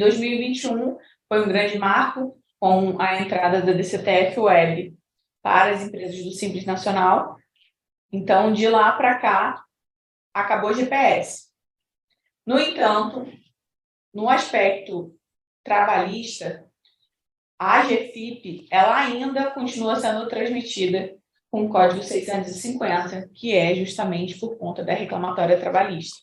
2021 foi um grande marco com a entrada da DCTF Web para as empresas do Simples Nacional. Então, de lá para cá, acabou o GPS. No entanto, no aspecto trabalhista, a GFIP ela ainda continua sendo transmitida com o código 650, que é justamente por conta da reclamatória trabalhista.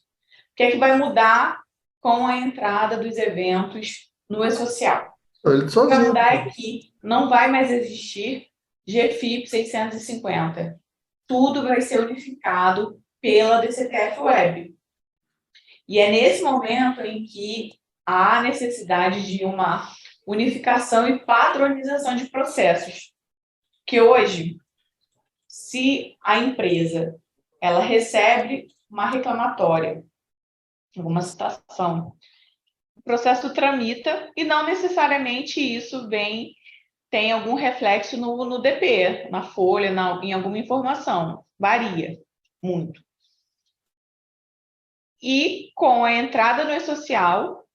O que é que vai mudar com a entrada dos eventos no e-social? Ele O que vai sozinho. mudar é que não vai mais existir GFIP 650. Tudo vai ser unificado pela DCTF Web. E é nesse momento em que há necessidade de uma unificação e padronização de processos. Que hoje, se a empresa ela recebe uma reclamatória, alguma situação, o processo tramita e não necessariamente isso tem algum reflexo no DP, na folha, em alguma informação. Varia muito. E com a entrada no e-social,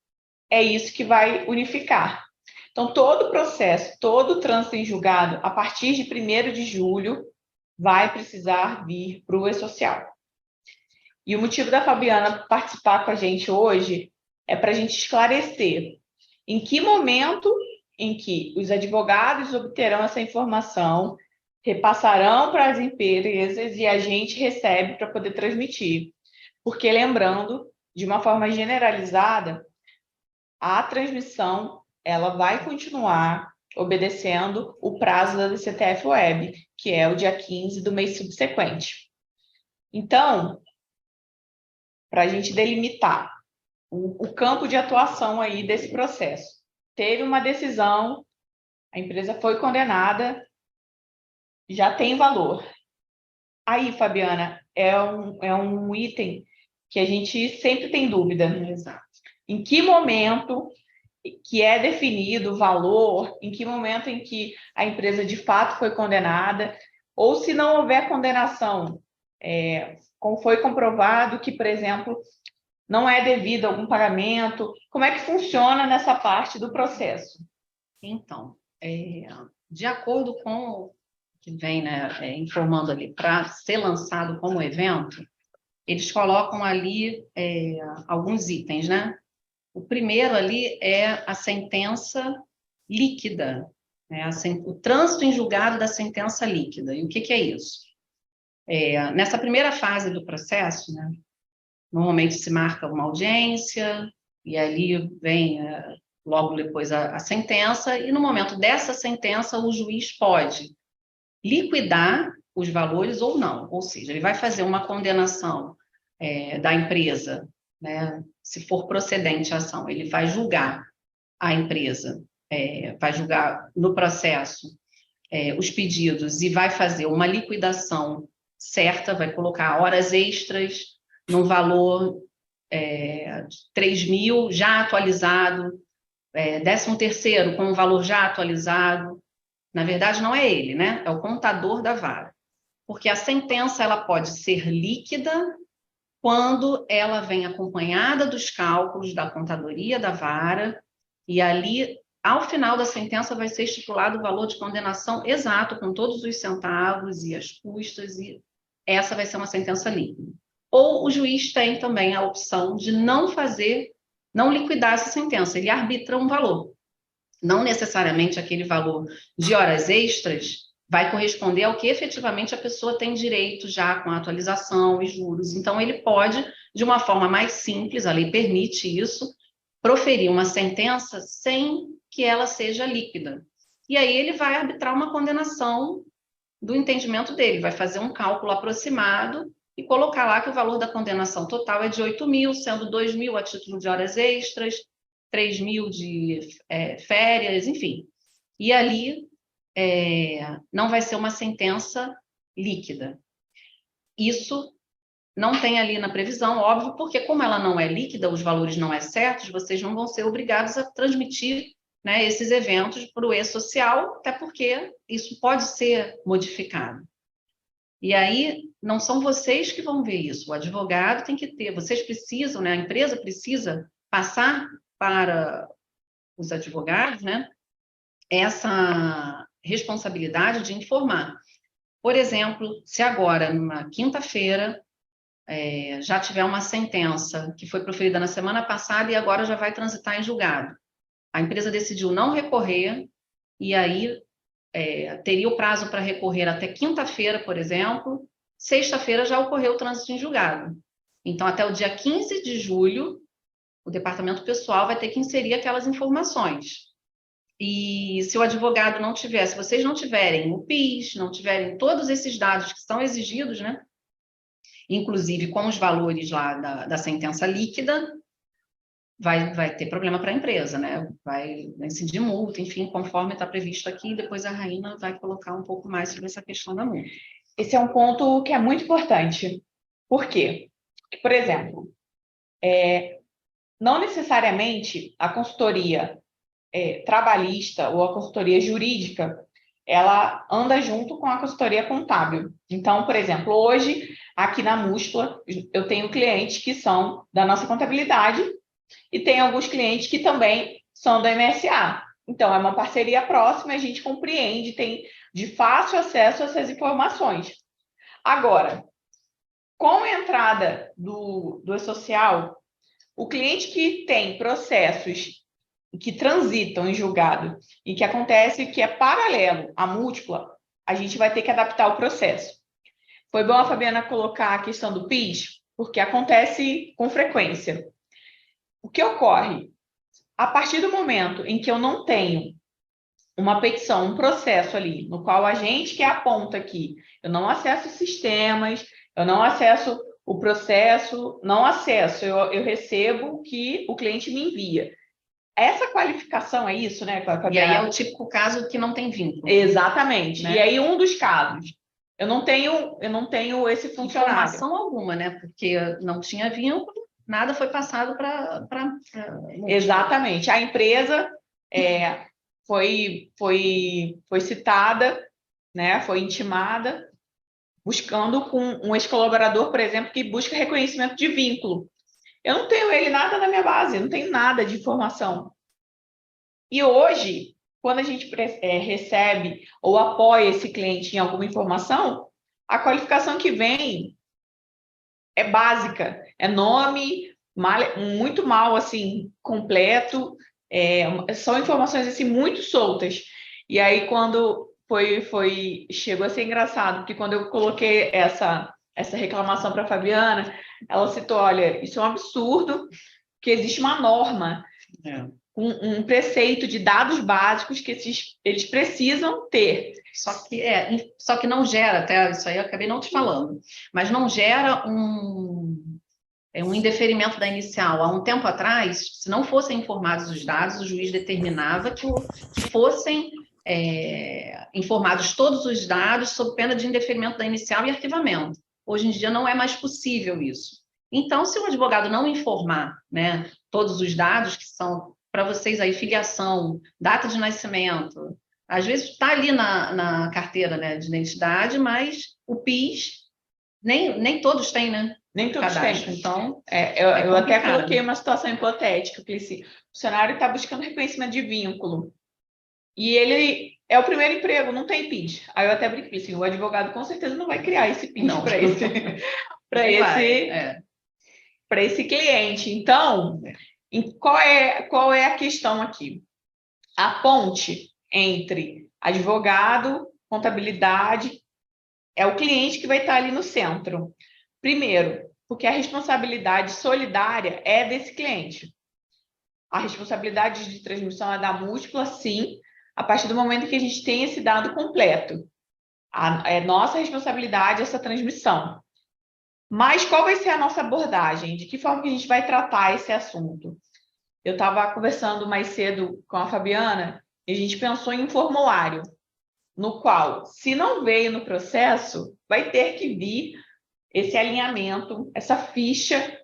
é isso que vai unificar. Então, todo o processo, todo o trânsito em julgado, a partir de 1º de julho, vai precisar vir para o e-social. E o motivo da Fabiana participar com a gente hoje é para a gente esclarecer em que momento em que os advogados obterão essa informação, repassarão para as empresas e a gente recebe para poder transmitir. Porque, lembrando, de uma forma generalizada, a transmissão ela vai continuar obedecendo o prazo da DCTF Web, que é o dia 15 do mês subsequente. Então, para a gente delimitar o campo de atuação aí desse processo, teve uma decisão, a empresa foi condenada, já tem valor. Aí, Fabiana, é um item que a gente sempre tem dúvida. Exato. Em que momento que é definido o valor, em que momento em que a empresa de fato foi condenada, ou se não houver condenação, como foi comprovado que, por exemplo, não é devido a algum pagamento, como é que funciona nessa parte do processo? Então, de acordo com o que vem informando ali, para ser lançado como evento, eles colocam ali alguns itens, né? O primeiro ali é a sentença líquida, né? O trânsito em julgado da sentença líquida. E o que é isso? Nessa primeira fase do processo, né, normalmente se marca uma audiência, e ali vem logo depois a sentença, e no momento dessa sentença o juiz pode liquidar os valores ou não, ou seja, ele vai fazer uma condenação da empresa, né, se for procedente a ação, ele vai julgar a empresa, vai julgar no processo os pedidos e vai fazer uma liquidação certa, vai colocar horas extras no valor de 3 mil já atualizado, 13º com o valor já atualizado. Na verdade, não é ele, né? É o contador da vara. Porque a sentença ela pode ser líquida quando ela vem acompanhada dos cálculos da contadoria da vara, e ali, ao final da sentença, vai ser estipulado o valor de condenação exato, com todos os centavos e as custas, e essa vai ser uma sentença líquida. Ou o juiz tem também a opção de não liquidar essa sentença, ele arbitra um valor. Não necessariamente aquele valor de horas extras vai corresponder ao que efetivamente a pessoa tem direito já com a atualização e juros. Então, ele pode, de uma forma mais simples, a lei permite isso, proferir uma sentença sem que ela seja líquida. E aí ele vai arbitrar uma condenação do entendimento dele, vai fazer um cálculo aproximado e colocar lá que o valor da condenação total é de 8 mil, sendo 2 mil a título de horas extras, 3 mil de férias, enfim. E ali não vai ser uma sentença líquida. Isso não tem ali na previsão, óbvio, porque como ela não é líquida, os valores não são certos, vocês não vão ser obrigados a transmitir, né, esses eventos para o e-social, até porque isso pode ser modificado. E aí, não são vocês que vão ver isso, o advogado tem que ter, vocês precisam, né, a empresa precisa passar para os advogados, né, essa responsabilidade de informar. Por exemplo, se agora, numa quinta-feira, já tiver uma sentença que foi proferida na semana passada e agora já vai transitar em julgado, a empresa decidiu não recorrer, e aí teria o prazo para recorrer até quinta-feira, por exemplo, sexta-feira já ocorreu o trânsito em julgado. Então, até o dia 15 de julho, o departamento pessoal vai ter que inserir aquelas informações. E se o advogado não tiver, se vocês não tiverem o PIS, não tiverem todos esses dados que são exigidos, né? Inclusive com os valores lá da sentença líquida, vai ter problema para a empresa, né? Vai incidir multa, enfim, conforme está previsto aqui, depois a Raína vai colocar um pouco mais sobre essa questão da multa. Esse é um ponto que é muito importante. Por quê? Por exemplo, não necessariamente a consultoria trabalhista ou a consultoria jurídica, ela anda junto com a consultoria contábil. Então, por exemplo, hoje, aqui na Múltipla, eu tenho clientes que são da nossa contabilidade e tem alguns clientes que também são da MSA. Então, é uma parceria próxima, a gente compreende, tem de fácil acesso a essas informações. Agora, com a entrada do E-Social, o cliente que tem processos que transitam em julgado e que acontece que é paralelo à múltipla, a gente vai ter que adaptar o processo. Foi bom a Fabiana colocar a questão do PIS, porque acontece com frequência. O que ocorre? A partir do momento em que eu não tenho uma petição, um processo ali, no qual a gente que aponta aqui, eu não acesso sistemas, eu não acesso o processo, não acesso, eu recebo o que o cliente me envia. Essa qualificação é isso, né? E aí é o típico caso que não tem vínculo. Exatamente. Né? E aí, um dos casos, eu não tenho esse funcionário. Informação alguma, né? Porque não tinha vínculo, nada foi passado para... Exatamente. A empresa foi citada, né? Foi intimada, buscando com um ex-colaborador, por exemplo, que busca reconhecimento de vínculo. Eu não tenho ele nada na minha base, eu não tenho nada de informação. E hoje, quando a gente recebe ou apoia esse cliente em alguma informação, a qualificação que vem é básica, é nome, muito mal, assim, completo, são informações, assim, muito soltas. E aí, quando chegou a ser engraçado, porque quando eu coloquei essa reclamação para a Fabiana, ela citou, olha, isso é um absurdo, que existe uma norma, um preceito de dados básicos que eles precisam ter. Só que não gera, até isso aí eu acabei não te falando, mas não gera um indeferimento da inicial. Há um tempo atrás, se não fossem informados os dados, o juiz determinava que fossem informados todos os dados sob pena de indeferimento da inicial e arquivamento. Hoje em dia não é mais possível isso. Então, se o advogado não informar, né, todos os dados que são para vocês aí, filiação, data de nascimento, às vezes está ali na carteira, né, de identidade, mas o PIS, nem todos têm, né? Nem todos têm. Então, eu até coloquei uma situação hipotética, que esse funcionário está buscando reconhecimento de vínculo. E ele é o primeiro emprego, não tem PIS. Aí eu até brinquei assim, o advogado com certeza não vai criar esse PIS para esse cliente. Então, qual é a questão aqui? A ponte entre advogado, contabilidade, é o cliente que vai estar ali no centro. Primeiro, porque a responsabilidade solidária é desse cliente. A responsabilidade de transmissão é da múltipla, sim, a partir do momento que a gente tem esse dado completo. É nossa responsabilidade essa transmissão. Mas qual vai ser a nossa abordagem? De que forma que a gente vai tratar esse assunto? Eu estava conversando mais cedo com a Fabiana e a gente pensou em um formulário no qual, se não veio no processo, vai ter que vir esse alinhamento, essa ficha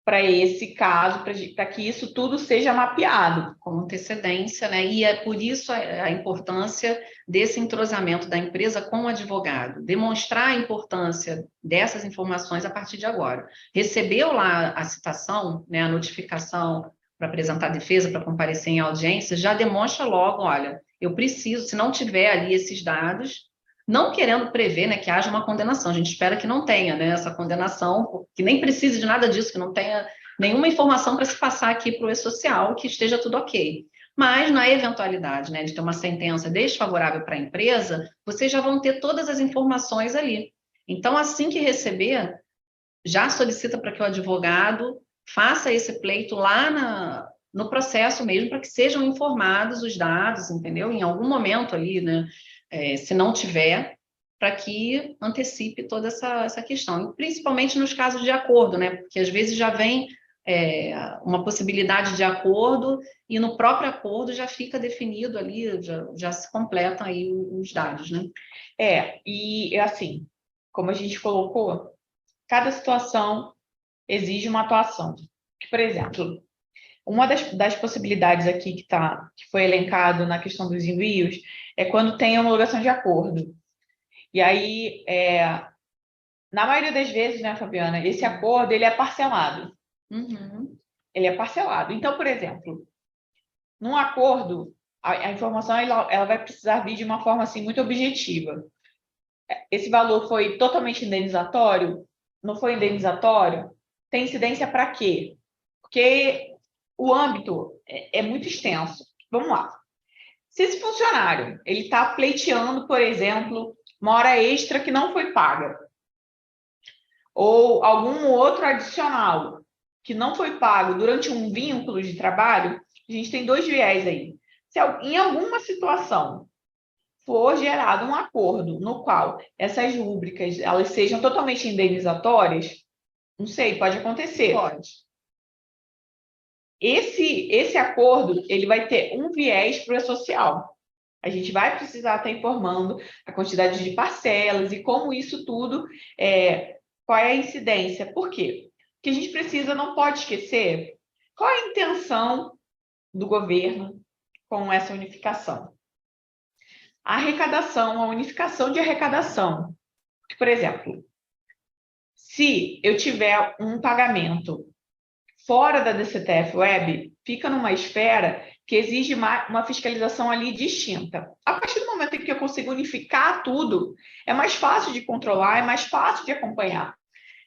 para esse caso, para que isso tudo seja mapeado. Com antecedência, né? E é por isso a importância desse entrosamento da empresa com o advogado, demonstrar a importância dessas informações a partir de agora. Recebeu lá a citação, né, a notificação apresentar defesa, para comparecer em audiência, já demonstra logo, olha, eu preciso, se não tiver ali esses dados, não querendo prever, né, que haja uma condenação, a gente espera que não tenha, né, essa condenação, que nem precise de nada disso, que não tenha nenhuma informação para se passar aqui para o E-Social, que esteja tudo ok. Mas, na eventualidade, né, de ter uma sentença desfavorável para a empresa, vocês já vão ter todas as informações ali. Então, assim que receber, já solicita para que o advogado faça esse pleito lá no processo mesmo, para que sejam informados os dados, entendeu? Em algum momento ali, né? Se não tiver, para que antecipe toda essa questão. E principalmente nos casos de acordo, né? Porque às vezes já vem uma possibilidade de acordo e no próprio acordo já fica definido ali, já se completam aí os dados, né? E assim, como a gente colocou, cada situação exige uma atuação. Por exemplo, uma das possibilidades aqui que foi elencado na questão dos envios é quando tem homologação de acordo. E aí, na maioria das vezes, né, Fabiana, esse acordo ele é parcelado. Uhum. Ele é parcelado. Então, por exemplo, num acordo, a informação ela vai precisar vir de uma forma assim, muito objetiva. Esse valor foi totalmente indenizatório? Não foi indenizatório? Tem incidência para quê? Porque o âmbito é muito extenso. Vamos lá. Se esse funcionário ele está pleiteando, por exemplo, uma hora extra que não foi paga, ou algum outro adicional que não foi pago durante um vínculo de trabalho, a gente tem dois viés aí. Se em alguma situação for gerado um acordo no qual essas rúbricas elas sejam totalmente indenizatórias, não sei, pode acontecer. Pode. Esse acordo ele vai ter um viés para o E-Social. A gente vai precisar estar informando a quantidade de parcelas e como isso tudo, qual é a incidência. Por quê? Porque a gente precisa, não pode esquecer, qual é a intenção do governo com essa unificação? A arrecadação, a unificação de arrecadação. Por exemplo, se eu tiver um pagamento fora da DCTF Web, fica numa esfera que exige uma fiscalização ali distinta. A partir do momento em que eu consigo unificar tudo, é mais fácil de controlar, é mais fácil de acompanhar.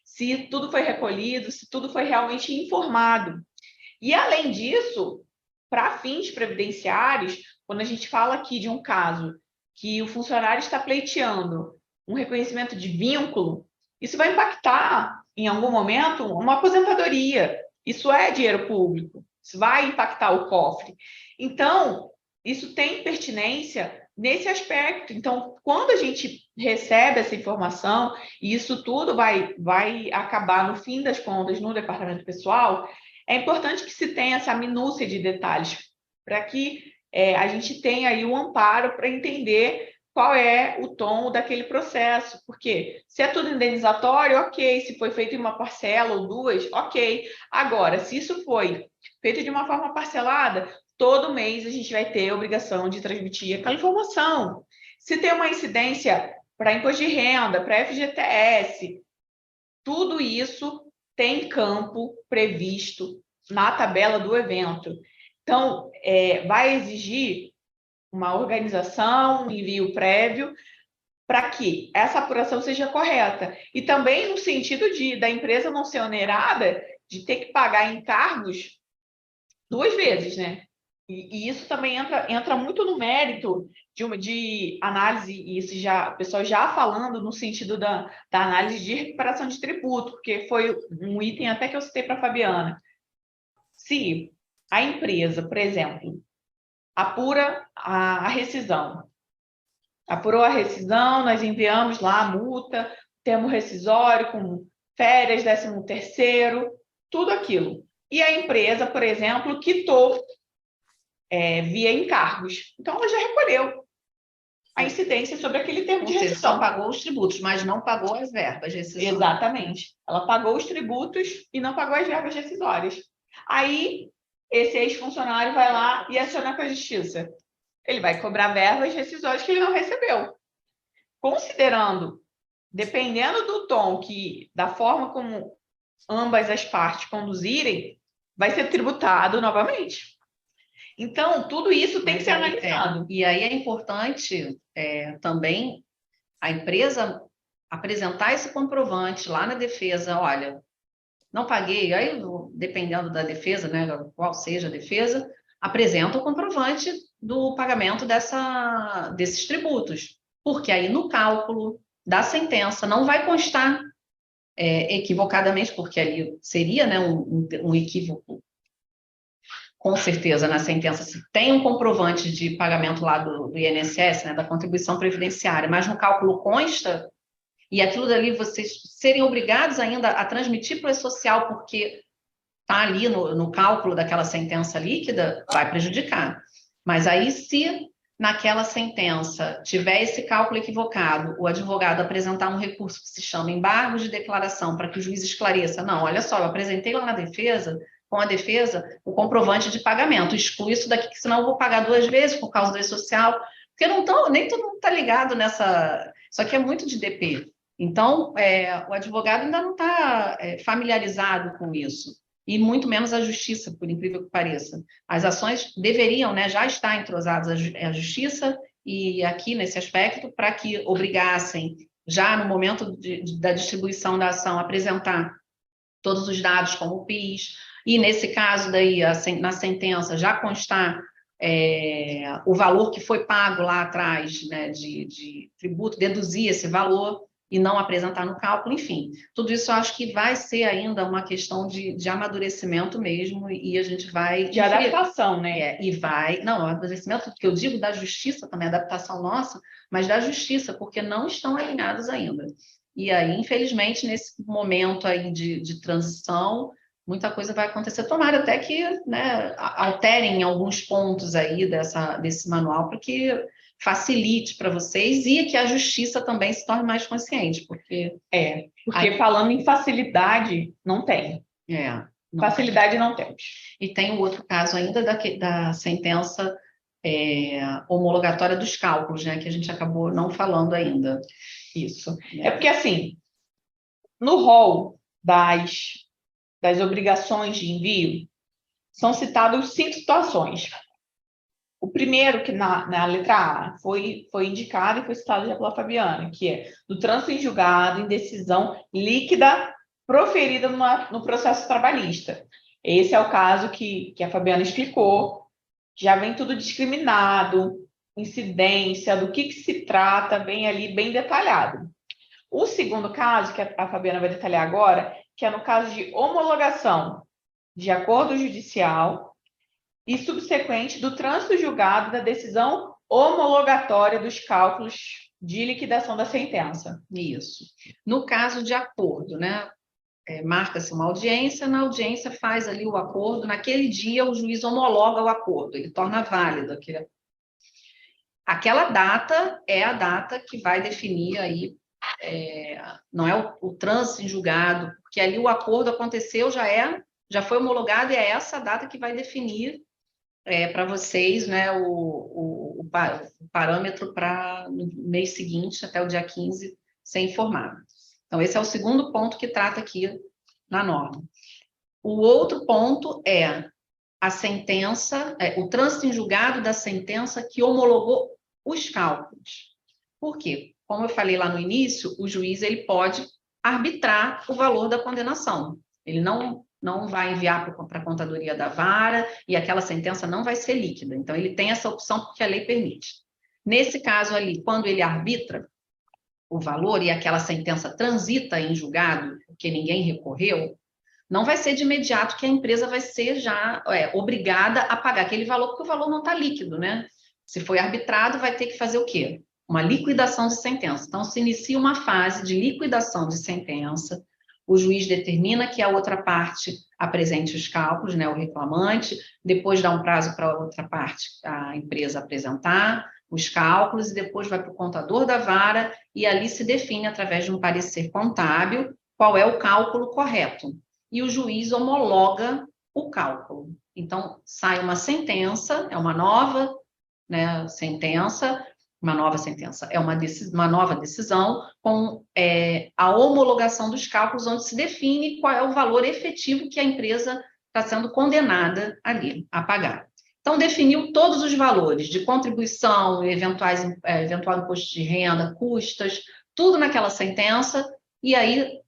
Se tudo foi recolhido, se tudo foi realmente informado. E, além disso, para fins previdenciários, quando a gente fala aqui de um caso que o funcionário está pleiteando um reconhecimento de vínculo, isso vai impactar, em algum momento, uma aposentadoria. Isso é dinheiro público, isso vai impactar o cofre. Então, isso tem pertinência nesse aspecto. Então, quando a gente recebe essa informação, e isso tudo vai acabar, no fim das contas, no departamento pessoal, é importante que se tenha essa minúcia de detalhes, para que a gente tenha aí um amparo para entender qual é o tom daquele processo, porque se é tudo indenizatório, ok, se foi feito em uma parcela ou duas, ok. Agora, se isso foi feito de uma forma parcelada, todo mês a gente vai ter a obrigação de transmitir aquela informação. Se tem uma incidência para imposto de renda, para FGTS, tudo isso tem campo previsto na tabela do evento. Então, vai exigir uma organização, um envio prévio, para que essa apuração seja correta. E também no sentido da empresa não ser onerada de ter que pagar encargos duas vezes, né? E isso também entra muito no mérito de análise, e isso já, o pessoal já falando no sentido da análise de recuperação de tributo, porque foi um item até que eu citei para a Fabiana. Se a empresa, por exemplo, apura a rescisão, apurou a rescisão, nós enviamos lá a multa, termo rescisório com férias, 13º, tudo aquilo. E a empresa, por exemplo, quitou via encargos. Então, ela já recolheu a incidência sobre aquele termo de rescisão. Só pagou os tributos, mas não pagou as verbas rescisórias. Exatamente. Ela pagou os tributos e não pagou as verbas rescisórias. Aí, esse ex-funcionário vai lá e aciona com a justiça. Ele vai cobrar verbas rescisórias que ele não recebeu. Considerando, dependendo do tom da forma como ambas as partes conduzirem, vai ser tributado novamente. Então, tudo isso tem que ser analisado. E aí é importante também a empresa apresentar esse comprovante lá na defesa, olha, não paguei, aí dependendo da defesa, né, qual seja a defesa, apresenta o comprovante do pagamento desses tributos, porque aí no cálculo da sentença não vai constar equivocadamente, porque ali seria, né, um equívoco, com certeza, na sentença, se tem um comprovante de pagamento lá do INSS, né, da contribuição previdenciária, mas no cálculo consta, e aquilo dali vocês serem obrigados ainda a transmitir para o E-Social, porque está ali no cálculo daquela sentença líquida, vai prejudicar. Mas aí, se naquela sentença tiver esse cálculo equivocado, o advogado apresentar um recurso que se chama embargo de declaração para que o juiz esclareça, não, olha só, eu apresentei lá na defesa, com a defesa, o comprovante de pagamento, exclui isso daqui, que senão eu vou pagar 2 vezes por causa do E-Social, porque nem todo mundo está ligado nessa... Isso aqui é muito de DP. Então, o advogado ainda não está familiarizado com isso, e muito menos a justiça, por incrível que pareça. As ações deveriam, né, já estar entrosadas a justiça, e aqui nesse aspecto, para que obrigassem, já no momento da distribuição da ação, apresentar todos os dados como o PIS, e nesse caso daí, na sentença, já constar o valor que foi pago lá atrás, né, de tributo, deduzir esse valor e não apresentar no cálculo, enfim. Tudo isso eu acho que vai ser ainda uma questão de amadurecimento mesmo, e a gente vai... De adaptação, né? Não, amadurecimento que eu digo da justiça também, adaptação nossa, mas da justiça, porque não estão alinhados ainda. E aí, infelizmente, nesse momento aí de transição, muita coisa vai acontecer. Tomara até que, né, alterem alguns pontos aí desse manual para que facilite para vocês e que a justiça também se torne mais consciente, porque... falando em facilidade, não tem. Facilidade não temos. E tem o outro caso ainda da sentença homologatória dos cálculos, né, que a gente acabou não falando ainda. Isso. É porque, assim, no rol das obrigações de envio, são citadas 5 situações. O primeiro, que na letra A foi indicado e foi citado já pela Fabiana, que é do trânsito em julgado em decisão líquida proferida no processo trabalhista. Esse é o caso que a Fabiana explicou, já vem tudo discriminado, incidência, do que se trata, vem ali bem detalhado. O segundo caso, que a Fabiana vai detalhar agora, que é no caso de homologação de acordo judicial e subsequente do trânsito julgado da decisão homologatória dos cálculos de liquidação da sentença. Isso. No caso de acordo, né? Marca-se uma audiência, na audiência faz ali o acordo, naquele dia o juiz homologa o acordo, ele torna válido aquele... Aquela data é a data que vai definir aí, não é o trânsito em julgado, porque ali o acordo aconteceu, já foi homologado, e é essa data que vai definir para vocês, né, o parâmetro para no mês seguinte, até o dia 15, ser informado. Então, esse é o segundo ponto que trata aqui na norma. O outro ponto é a sentença, o trânsito em julgado da sentença que homologou os cálculos. Por quê? Como eu falei lá no início, o juiz ele pode arbitrar o valor da condenação. Ele não vai enviar para a contadoria da vara e aquela sentença não vai ser líquida. Então, ele tem essa opção porque a lei permite. Nesse caso ali, quando ele arbitra o valor e aquela sentença transita em julgado, porque ninguém recorreu, não vai ser de imediato que a empresa vai ser já obrigada a pagar aquele valor, porque o valor não está líquido, né? Se foi arbitrado, vai ter que fazer o quê? Uma liquidação de sentença. Então, se inicia uma fase de liquidação de sentença, o juiz determina que a outra parte apresente os cálculos, né, o reclamante, depois dá um prazo para a outra parte, a empresa apresentar os cálculos, e depois vai para o contador da vara, e ali se define, através de um parecer contábil, qual é o cálculo correto. E o juiz homologa o cálculo. Então, sai uma sentença, é uma nova, né, sentença, é uma nova decisão com a homologação dos cálculos, onde se define qual é o valor efetivo que a empresa está sendo condenada ali a pagar. Então, definiu todos os valores de contribuição, eventual imposto de renda, custas, tudo naquela sentença, e aí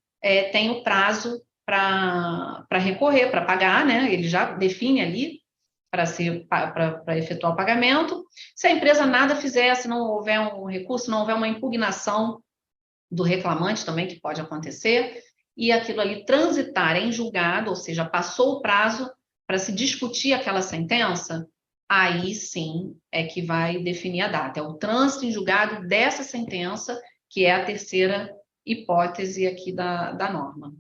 tem o prazo para recorrer, para pagar, né? Ele já define ali para efetuar o pagamento. Se a empresa nada fizer, se não houver um recurso, não houver uma impugnação do reclamante também, que pode acontecer, e aquilo ali transitar em julgado, ou seja, passou o prazo para se discutir aquela sentença, aí sim é que vai definir a data. É o trânsito em julgado dessa sentença, que é a terceira hipótese aqui da norma.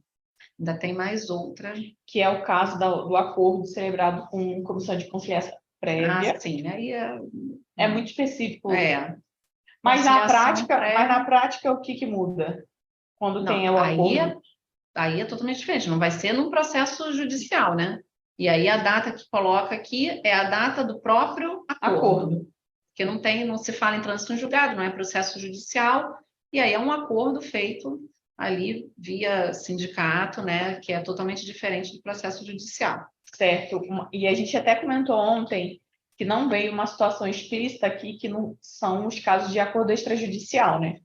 Ainda tem mais outra. Que é o caso do acordo celebrado com comissão de conciliação prévia. Sim, aí é muito específico. Mas na prática, o que muda quando tem o acordo? Aí é totalmente diferente, não vai ser num processo judicial, né? E aí a data que coloca aqui é a data do próprio acordo. Porque não se fala em trânsito em julgado, não é processo judicial, e aí é um acordo feito ali via sindicato, né? Que é totalmente diferente do processo judicial. Certo. E a gente até comentou ontem que não veio uma situação explícita aqui, que não são os casos de acordo extrajudicial, né?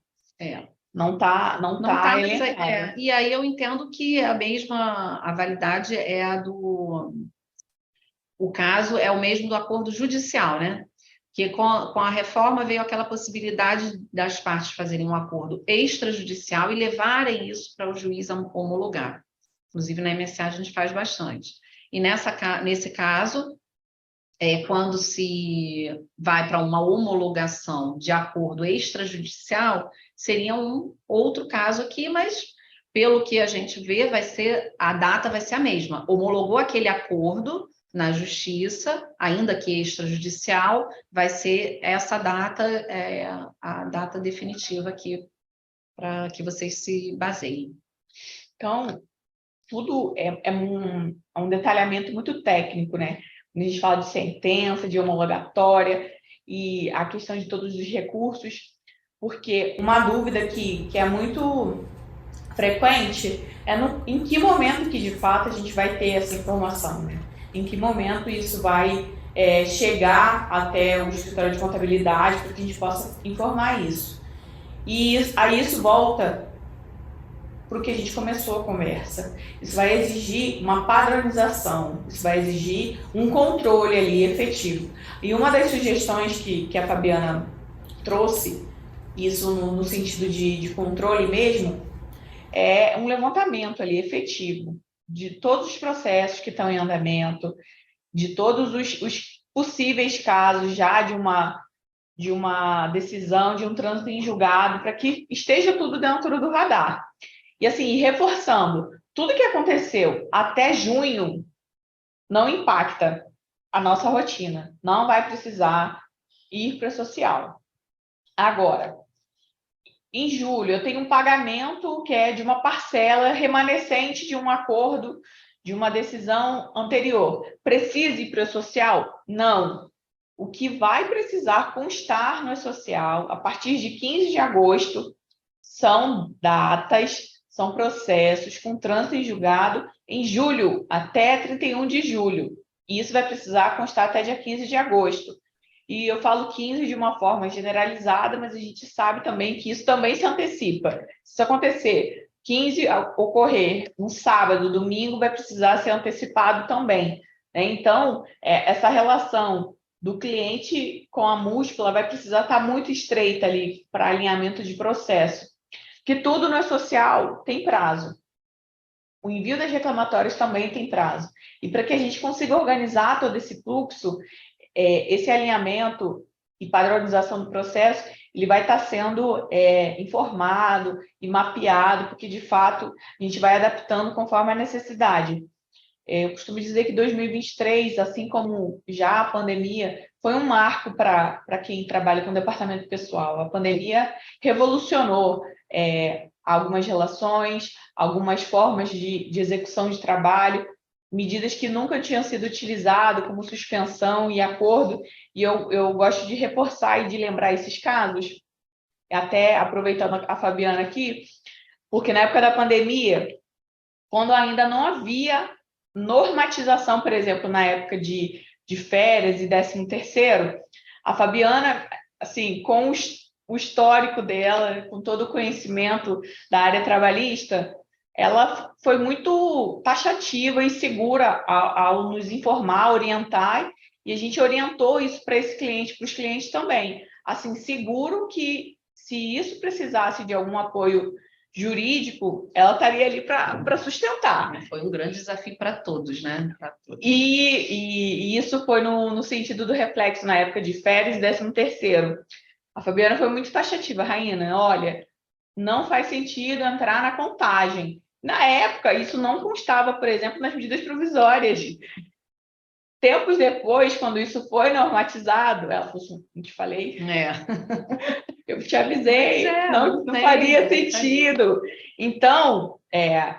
Não tá elencado. E aí eu entendo que a validade é a do... O caso é o mesmo do acordo judicial, né? Que com a reforma veio aquela possibilidade das partes fazerem um acordo extrajudicial e levarem isso para o juiz homologar. Inclusive, na MSA a gente faz bastante. E nesse caso, quando se vai para uma homologação de acordo extrajudicial, seria um outro caso aqui, mas pelo que a gente vê, a data vai ser a mesma. Homologou aquele acordo na justiça, ainda que extrajudicial, vai ser essa data, a data definitiva aqui, para que vocês se baseiem. Então, tudo é um detalhamento muito técnico, né? A gente fala de sentença, de homologatória e a questão de todos os recursos, porque uma dúvida que é muito frequente é em que momento que de fato a gente vai ter essa informação, né? Em que momento isso vai chegar até o escritório de contabilidade para que a gente possa informar isso. E aí isso volta para o que a gente começou a conversa. Isso vai exigir uma padronização, isso vai exigir um controle ali efetivo. E uma das sugestões que a Fabiana trouxe, isso no sentido de controle mesmo, é um levantamento ali efetivo de todos os processos que estão em andamento, de todos os possíveis casos já de uma decisão, de um trânsito em julgado, para que esteja tudo dentro do radar. E assim, reforçando, tudo que aconteceu até junho não impacta a nossa rotina, não vai precisar ir para a social. Agora, em julho, eu tenho um pagamento que é de uma parcela remanescente de um acordo, de uma decisão anterior. Precisa ir para o social? Não. O que vai precisar constar no social, a partir de 15 de agosto, são datas, são processos com trânsito em julgado em julho, até 31 de julho. E isso vai precisar constar até dia 15 de agosto. E eu falo 15 de uma forma generalizada, mas a gente sabe também que isso também se antecipa. Se acontecer 15 ocorrer um sábado, domingo, vai precisar ser antecipado também, né? Então, essa relação do cliente com a múltipla vai precisar estar muito estreita ali para alinhamento de processo. Que tudo no social tem prazo. O envio das reclamatórias também tem prazo. E para que a gente consiga organizar todo esse fluxo, esse alinhamento e padronização do processo, ele vai estar sendo informado e mapeado, porque, de fato, a gente vai adaptando conforme a necessidade. Eu costumo dizer que 2023, assim como já a pandemia, foi um marco para quem trabalha com departamento pessoal. A pandemia revolucionou algumas relações, algumas formas de execução de trabalho, medidas que nunca tinham sido utilizadas, como suspensão e acordo, e eu gosto de reforçar e de lembrar esses casos, até aproveitando a Fabiana aqui, porque na época da pandemia, quando ainda não havia normatização, por exemplo, na época de férias e 13º, a Fabiana, assim, com o histórico dela, com todo o conhecimento da área trabalhista, ela foi muito taxativa e segura ao nos informar, orientar, e a gente orientou isso para esse cliente, para os clientes também. Assim, seguro que se isso precisasse de algum apoio jurídico, ela estaria ali para sustentar. Foi um grande desafio para todos, né? Todos. E isso foi no sentido do reflexo na época de férias e 13º. A Fabiana foi muito taxativa, Raína, olha, não faz sentido entrar na contagem. Na época, isso não constava, por exemplo, nas medidas provisórias. Tempos depois, quando isso foi normatizado, ela falou assim, não te falei? Eu te avisei, não faria sentido. Então,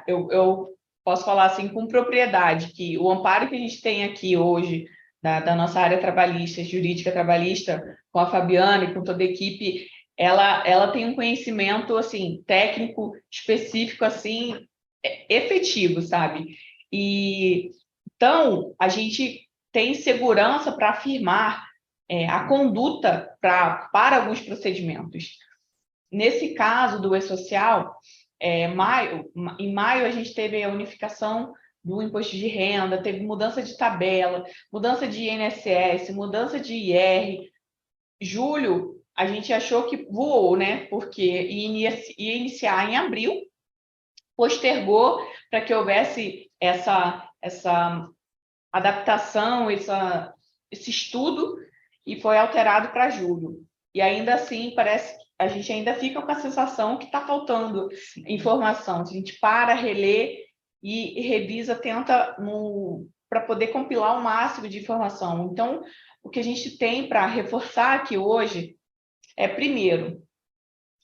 eu posso falar assim com propriedade que o amparo que a gente tem aqui hoje da nossa área trabalhista, jurídica trabalhista, com a Fabiana e com toda a equipe, ela tem um conhecimento assim técnico específico assim efetivo, sabe? E então a gente tem segurança para afirmar a conduta para alguns procedimentos. Nesse caso do E-Social, em maio a gente teve a unificação do imposto de renda, teve mudança de tabela, mudança de INSS, mudança de IR. Julho, a gente achou que voou, né? Porque ia iniciar em abril, postergou para que houvesse essa adaptação, esse estudo, e foi alterado para julho. E ainda assim, parece que a gente ainda fica com a sensação que está faltando informação. A gente para, relê e revisa, tenta para poder compilar o máximo de informação. Então, o que a gente tem para reforçar aqui hoje é, primeiro,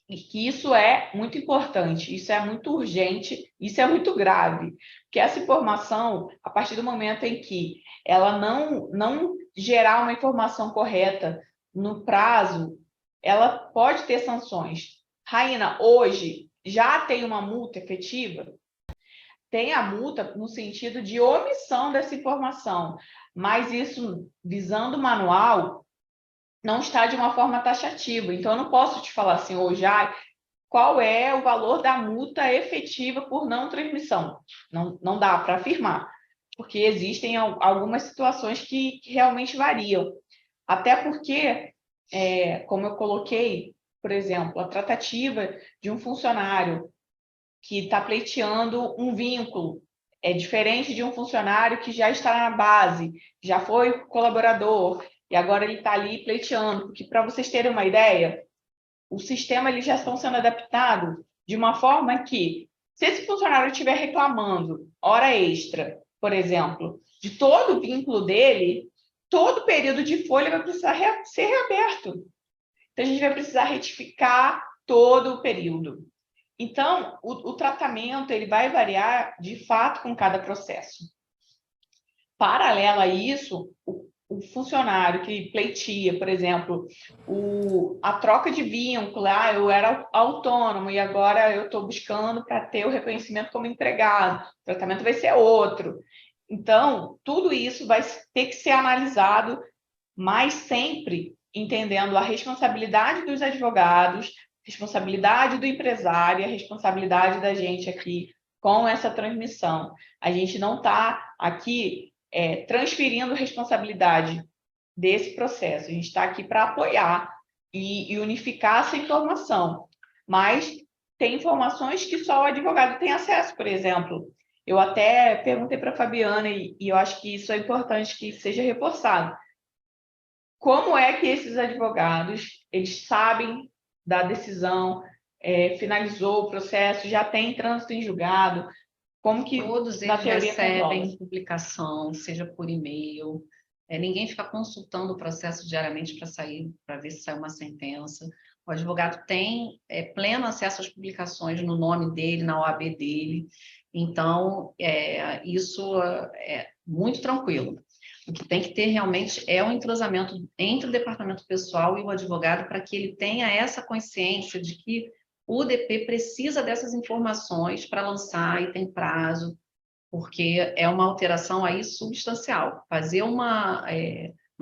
que isso é muito importante, isso é muito urgente, isso é muito grave, porque essa informação, a partir do momento em que ela não gerar uma informação correta no prazo, ela pode ter sanções. Raína, hoje já tem uma multa efetiva? Tem a multa no sentido de omissão dessa informação, mas isso visando o manual não está de uma forma taxativa. Então, eu não posso te falar assim hoje, qual é o valor da multa efetiva por não transmissão. Não dá para afirmar, porque existem algumas situações que realmente variam. Até porque, como eu coloquei, por exemplo, a tratativa de um funcionário que está pleiteando um vínculo é diferente de um funcionário que já está na base, já foi colaborador, e agora ele está ali pleiteando. Porque, para vocês terem uma ideia, o sistema eles já estão sendo adaptado de uma forma que, se esse funcionário estiver reclamando hora extra, por exemplo, de todo o vínculo dele, todo período de folha vai precisar ser reaberto. Então, a gente vai precisar retificar todo o período. Então, o tratamento ele vai variar, de fato, com cada processo. Paralelo a isso, o funcionário que pleiteia, por exemplo, a troca de vínculo, eu era autônomo e agora eu estou buscando para ter o reconhecimento como empregado, o tratamento vai ser outro. Então, tudo isso vai ter que ser analisado, mas sempre entendendo a responsabilidade dos advogados, responsabilidade do empresário, a responsabilidade da gente aqui com essa transmissão. A gente não está aqui transferindo responsabilidade desse processo. A gente está aqui para apoiar e unificar essa informação. Mas tem informações que só o advogado tem acesso, por exemplo. Eu até perguntei para a Fabiana, e eu acho que isso é importante que seja reforçado. Como é que esses advogados, eles sabem da decisão, finalizou o processo, já tem trânsito em julgado, como que todos eles recebem publicação, seja por e-mail, ninguém fica consultando o processo diariamente para ver se sai uma sentença. O advogado tem pleno acesso às publicações no nome dele, na OAB dele, então isso é muito tranquilo. O que tem que ter realmente é um entrosamento entre o departamento pessoal e o advogado para que ele tenha essa consciência de que o DP precisa dessas informações para lançar e tem prazo. porque é uma alteração aí substancial. Fazer uma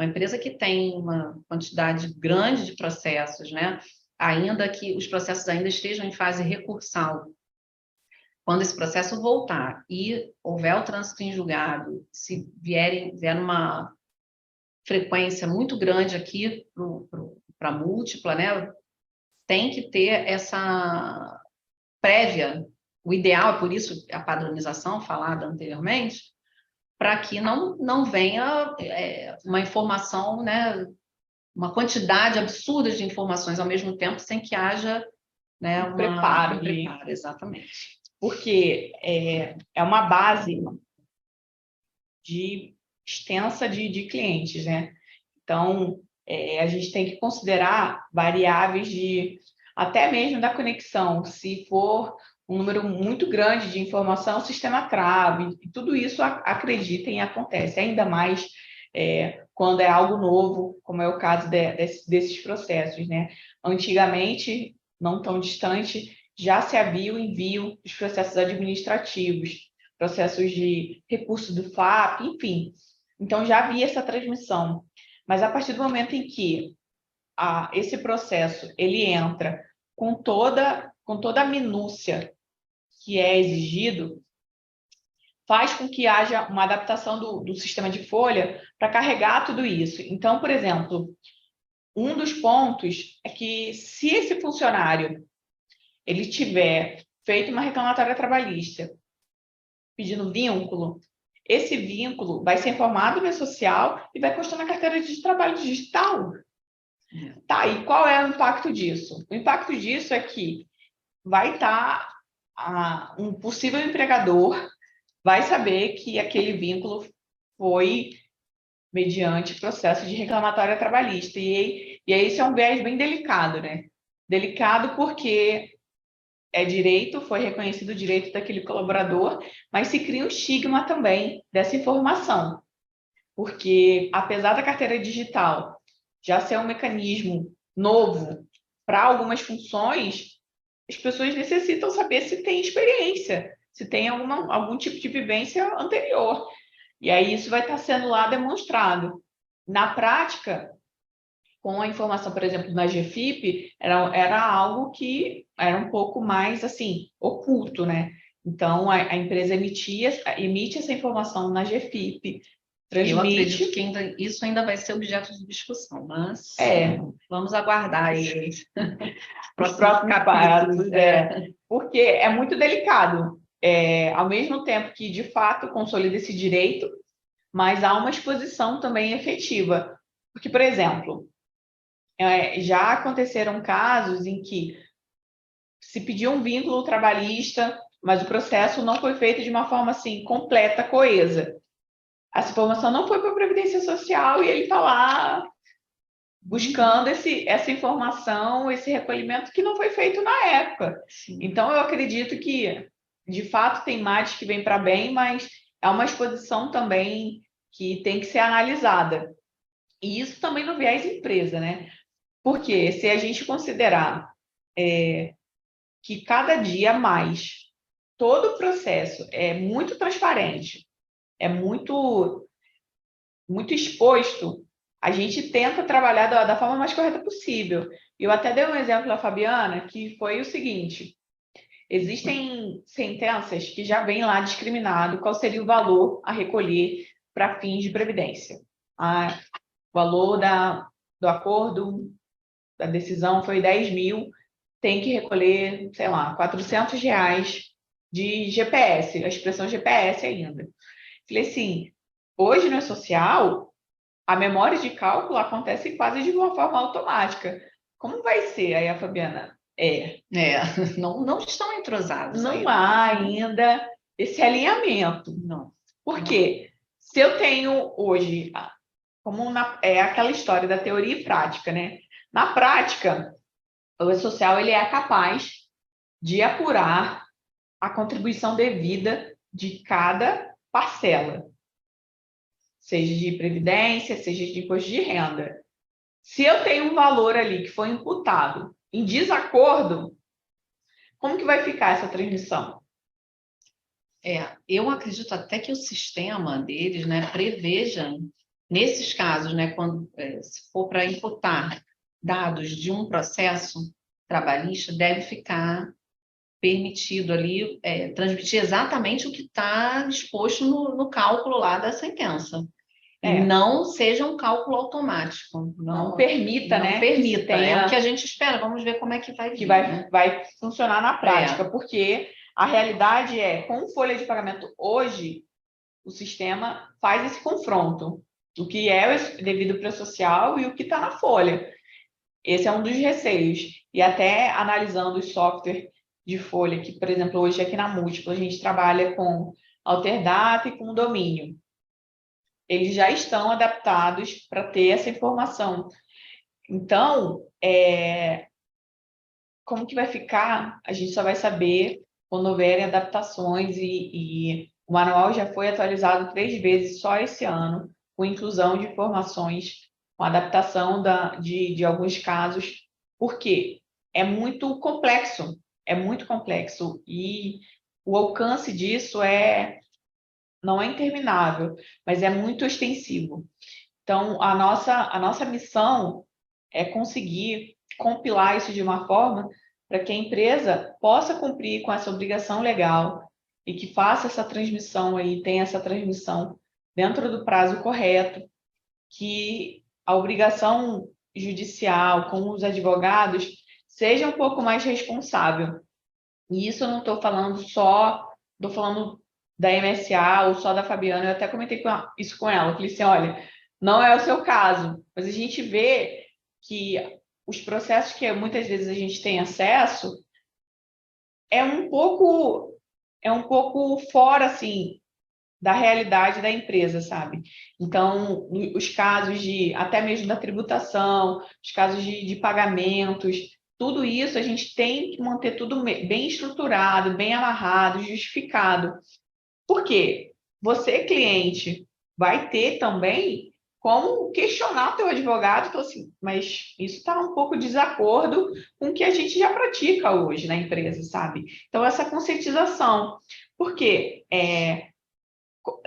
empresa que tem uma quantidade grande de processos, né? Ainda que os processos ainda estejam em fase recursal, quando esse processo voltar e houver o trânsito em julgado, se vier uma frequência muito grande aqui para múltipla, né? Tem que ter essa prévia, o ideal, é por isso a padronização falada anteriormente, para que não venha uma informação, né, uma quantidade absurda de informações ao mesmo tempo, sem que haja, né, Um preparo. Exatamente. Porque é uma base extensa de clientes, né? Então, a gente tem que considerar variáveis até mesmo da conexão. Se for um número muito grande de informação, o sistema trava. E tudo isso, acreditem, acontece. Ainda mais quando é algo novo, como é o caso desses processos, né? Antigamente, não tão distante, já se havia o envio dos processos administrativos, processos de recurso do FAP, enfim. Então, já havia essa transmissão. Mas a partir do momento em que esse processo ele entra com toda a minúcia que é exigido, faz com que haja uma adaptação do sistema de folha para carregar tudo isso. Então, por exemplo, um dos pontos é que se esse funcionário ele tiver feito uma reclamatória trabalhista pedindo vínculo, esse vínculo vai ser informado no e-social e vai constar na carteira de trabalho digital. Tá, e qual é o impacto disso? O impacto disso é que vai estar um possível empregador vai saber que aquele vínculo foi mediante processo de reclamatória trabalhista. E aí isso é um viés bem delicado, né? Delicado porque é direito, foi reconhecido o direito daquele colaborador, mas se cria um estigma também dessa informação. Porque, apesar da carteira digital já ser um mecanismo novo para algumas funções, as pessoas necessitam saber se tem experiência, se tem algum tipo de vivência anterior. E aí isso vai estar sendo lá demonstrado. Na prática, com a informação, por exemplo, na GFIP, era algo que era um pouco mais, assim, oculto, né? Então, a empresa emite essa informação na GFIP, transmite... Eu acredito que isso ainda vai ser objeto de discussão, mas vamos aguardar aí os próximos capítulos, porque é muito delicado. Ao mesmo tempo que, de fato, consolida esse direito, mas há uma exposição também efetiva. Porque, por exemplo, já aconteceram casos em que se pediu um vínculo trabalhista, mas o processo não foi feito de uma forma assim completa, coesa. Essa informação não foi para a Previdência Social e ele está lá buscando essa informação, esse recolhimento que não foi feito na época. Sim. Então, eu acredito que, de fato, tem mais que vem para bem, mas é uma exposição também que tem que ser analisada. E isso também no viés empresa, né? Porque se a gente considerar que cada dia mais todo o processo é muito transparente, é muito exposto, a gente tenta trabalhar da forma mais correta possível. Eu até dei um exemplo à Fabiana, que foi o seguinte: existem sentenças que já vem lá discriminado qual seria o valor a recolher para fins de previdência. O valor do acordo, da decisão foi 10 mil, tem que recolher, sei lá, R$ 400 de GPS, a expressão GPS ainda. Falei assim, hoje no social, a memória de cálculo acontece quase de uma forma automática. Como vai ser? Aí a Fabiana, não estão entrosados. Não há ainda esse alinhamento. Não. Por quê? Se eu tenho hoje, é aquela história da teoria e prática, né? Na prática, o social ele é capaz de apurar a contribuição devida de cada parcela, seja de previdência, seja de imposto de renda. Se eu tenho um valor ali que foi imputado em desacordo, como que vai ficar essa transmissão? Eu acredito até que o sistema deles, né, preveja, nesses casos, né, quando, se for para imputar dados de um processo trabalhista, deve ficar permitido ali transmitir exatamente o que está disposto no cálculo lá da sentença. E não seja um cálculo automático. Não permita, né? Não permita. É o que a gente espera. Vamos ver como é que vai vir, vai funcionar na prática, porque a realidade com folha de pagamento hoje, o sistema faz esse confronto. O que é o devido pré-social e o que está na folha. Esse é um dos receios. E até analisando o software de folha, que, por exemplo, hoje aqui na Múltipla, a gente trabalha com Alterdata e com domínio. Eles já estão adaptados para ter essa informação. Então, como que vai ficar? A gente só vai saber quando houverem adaptações e o manual já foi atualizado 3 vezes só esse ano, com inclusão de informações, com adaptação de alguns casos, porque é muito complexo e o alcance disso não é interminável, mas é muito extensivo. Então, a nossa missão é conseguir compilar isso de uma forma para que a empresa possa cumprir com essa obrigação legal e que faça essa transmissão aí, tenha essa transmissão dentro do prazo correto, que a obrigação judicial com os advogados seja um pouco mais responsável. E isso eu não estou falando estou falando da MSA ou só da Fabiana, eu até comentei isso com ela, falei assim, olha, não é o seu caso, mas a gente vê que os processos que muitas vezes a gente tem acesso é um pouco fora, assim, da realidade da empresa, sabe? Então, os casos até mesmo da tributação, os casos de pagamentos, tudo isso a gente tem que manter tudo bem estruturado, bem amarrado, justificado. Por quê? Você, cliente, vai ter também como questionar o teu advogado, então, assim, mas isso está um pouco de desacordo com o que a gente já pratica hoje na empresa, sabe? Então, essa conscientização. Por quê? Com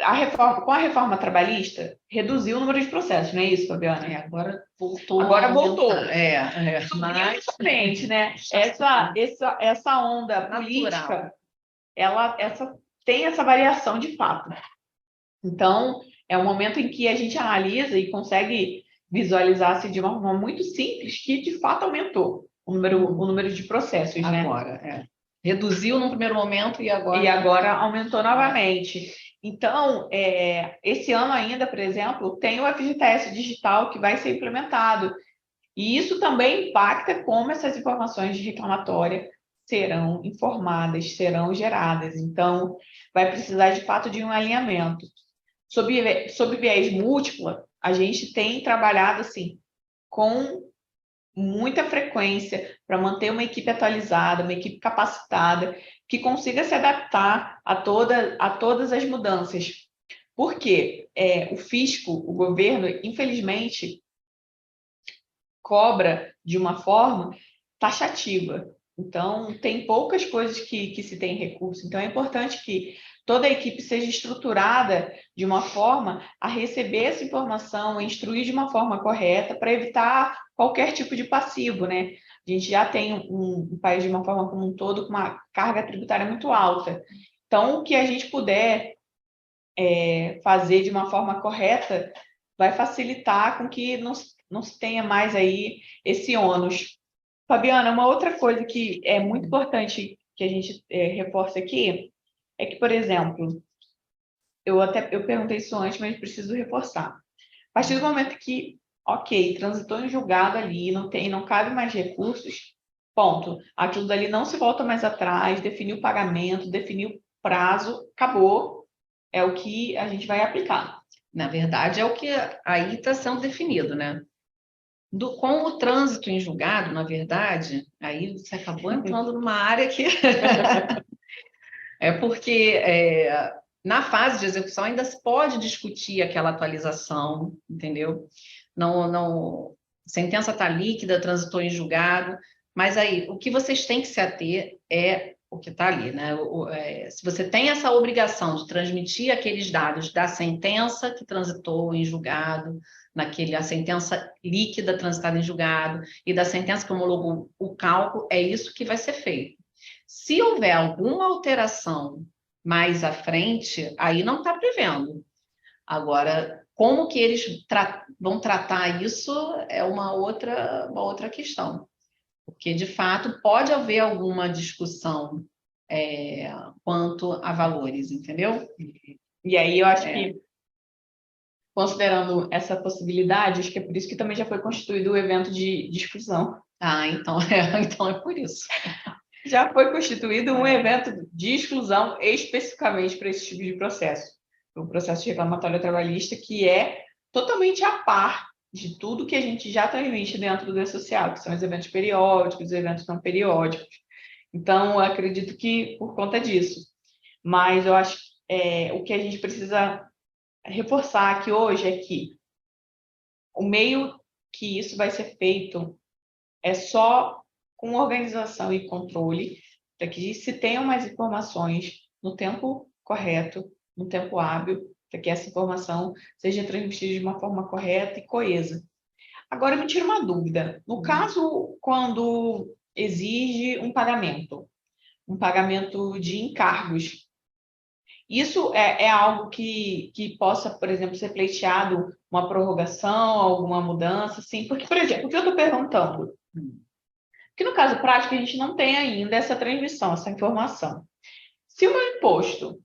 a reforma trabalhista, reduziu o número de processos, não é isso, Fabiana? Agora voltou. Agora voltou. Mas justamente, né? Essa onda política, ela tem essa variação de fato. Então, é um momento em que a gente analisa e consegue visualizar-se de uma forma muito simples que, de fato, aumentou o número de processos, né? Agora, reduziu no primeiro momento e agora... E agora aumentou novamente. Então, esse ano ainda, por exemplo, tem o FGTS digital que vai ser implementado. E isso também impacta como essas informações de reclamatória serão informadas, serão geradas. Então, vai precisar, de fato, de um alinhamento. Sob viés múltipla, a gente tem trabalhado, assim, com muita frequência para manter uma equipe atualizada, uma equipe capacitada, que consiga se adaptar a todas as mudanças. Porque o fisco, o governo, infelizmente, cobra de uma forma taxativa. Então, tem poucas coisas que se tem recurso. Então, é importante que toda a equipe seja estruturada de uma forma a receber essa informação, a instruir de uma forma correta, para evitar qualquer tipo de passivo, né? A gente já tem um país, de uma forma como um todo, com uma carga tributária muito alta. Então, o que a gente puder fazer de uma forma correta vai facilitar com que não se tenha mais aí esse ônus. Fabiana, uma outra coisa que é muito importante que a gente reforça aqui é que, por exemplo, eu perguntei isso antes, mas preciso reforçar. A partir do momento que, ok, transitou em julgado ali, não cabe mais recursos, ponto. Aquilo dali não se volta mais atrás, definiu o pagamento, definiu prazo, acabou, é o que a gente vai aplicar. Na verdade, é o que aí está sendo definido, né? Com o trânsito em julgado, na verdade, aí você acabou entrando numa área que... porque na fase de execução ainda se pode discutir aquela atualização, entendeu? Não, a sentença está líquida, transitou em julgado, mas aí o que vocês têm que se ater é que está ali, né? Se você tem essa obrigação de transmitir aqueles dados da sentença que transitou em julgado, a sentença líquida transitada em julgado e da sentença que homologou o cálculo, é isso que vai ser feito. Se houver alguma alteração mais à frente, aí não está prevendo. Agora, como que eles vão tratar isso é uma outra questão. Porque, de fato, pode haver alguma discussão quanto a valores, entendeu? E aí eu acho que, considerando essa possibilidade, acho que é por isso que também já foi constituído o evento de exclusão. Ah, então é por isso. Já foi constituído um evento de exclusão especificamente para esse tipo de processo. O processo de reclamatório trabalhista, que é totalmente a par de tudo que a gente já transmite dentro do E-Social, que são os eventos periódicos, os eventos não periódicos. Então, eu acredito que por conta disso. Mas eu acho que o que a gente precisa reforçar aqui hoje é que o meio que isso vai ser feito é só com organização e controle, para que se tenham mais informações no tempo correto, no tempo hábil, para que essa informação seja transmitida de uma forma correta e coesa. Agora, me tira uma dúvida. No caso, quando exige um pagamento de encargos, isso é algo que possa, por exemplo, ser pleiteado uma prorrogação, alguma mudança, sim? Porque, por exemplo, o que eu estou perguntando? Porque no caso prático, a gente não tem ainda essa transmissão, essa informação. Se o meu imposto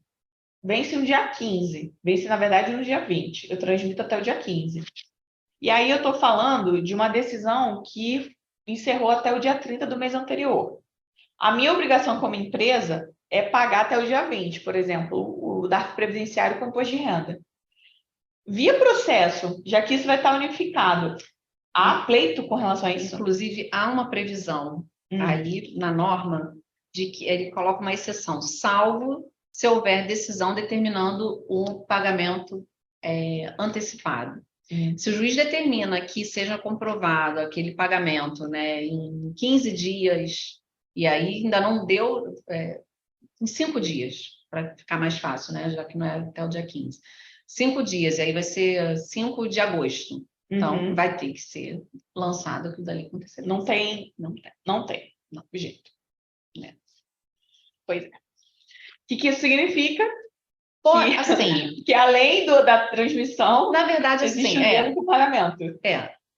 vence no dia 15, vence, na verdade, no dia 20, eu transmito até o dia 15. E aí eu estou falando de uma decisão que encerrou até o dia 30 do mês anterior. A minha obrigação como empresa é pagar até o dia 20, por exemplo, o DARF previdenciário com imposto de renda. Via processo, já que isso vai estar unificado, há pleito com relação a isso? Inclusive, há uma previsão ali na norma de que ele coloca uma exceção, salvo se houver decisão determinando o pagamento antecipado. Se o juiz determina que seja comprovado aquele pagamento, né, em 15 dias, e aí ainda não deu, em 5 dias, para ficar mais fácil, né, já que não é até o dia 15. 5 dias, e aí vai ser 5 de agosto. Então, vai ter que ser lançado aquilo dali com antecedência. Não tem jeito. Pois é. O que isso significa? Assim, que além da transmissão, na verdade, existe assim, o pagamento.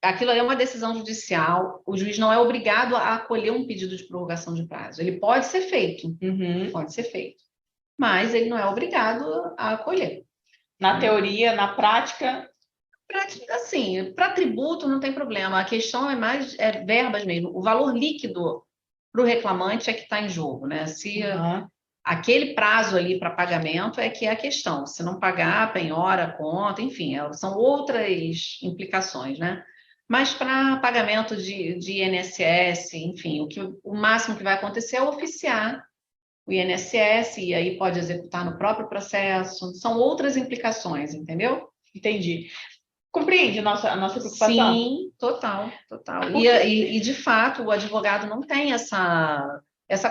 Aquilo é uma decisão judicial, o juiz não é obrigado a acolher um pedido de prorrogação de prazo. Ele pode ser feito, mas ele não é obrigado a acolher. Na teoria, na prática... Assim, para tributo não tem problema, a questão é mais verbas mesmo. O valor líquido para o reclamante é que está em jogo, né? Se aquele prazo ali para pagamento é que é a questão. Se não pagar, penhora a conta, enfim, são outras implicações, né? Mas para pagamento de INSS, enfim, o máximo que vai acontecer é oficiar o INSS e aí pode executar no próprio processo. São outras implicações, entendeu? Entendi. Compreende a nossa preocupação? Sim, total. E, de fato, o advogado não tem essa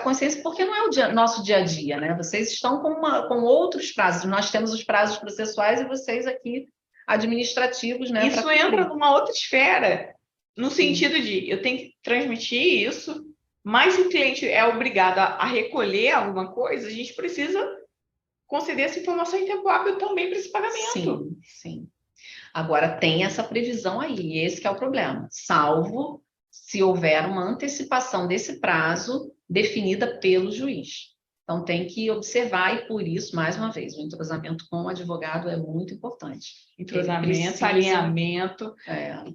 consciência, porque não é o nosso dia a dia, né? Vocês estão com outros prazos. Nós temos os prazos processuais e vocês aqui administrativos, né? Isso entra numa outra esfera, no sentido de eu tenho que transmitir isso, mas se o cliente é obrigado a recolher alguma coisa, a gente precisa conceder essa informação em tempo hábil também para esse pagamento. Sim. Agora, tem essa previsão aí, esse que é o problema, salvo se houver uma antecipação desse prazo definida pelo juiz. Então, tem que observar e, por isso, mais uma vez, o entrosamento com o advogado é muito importante. Entrosamento, alinhamento,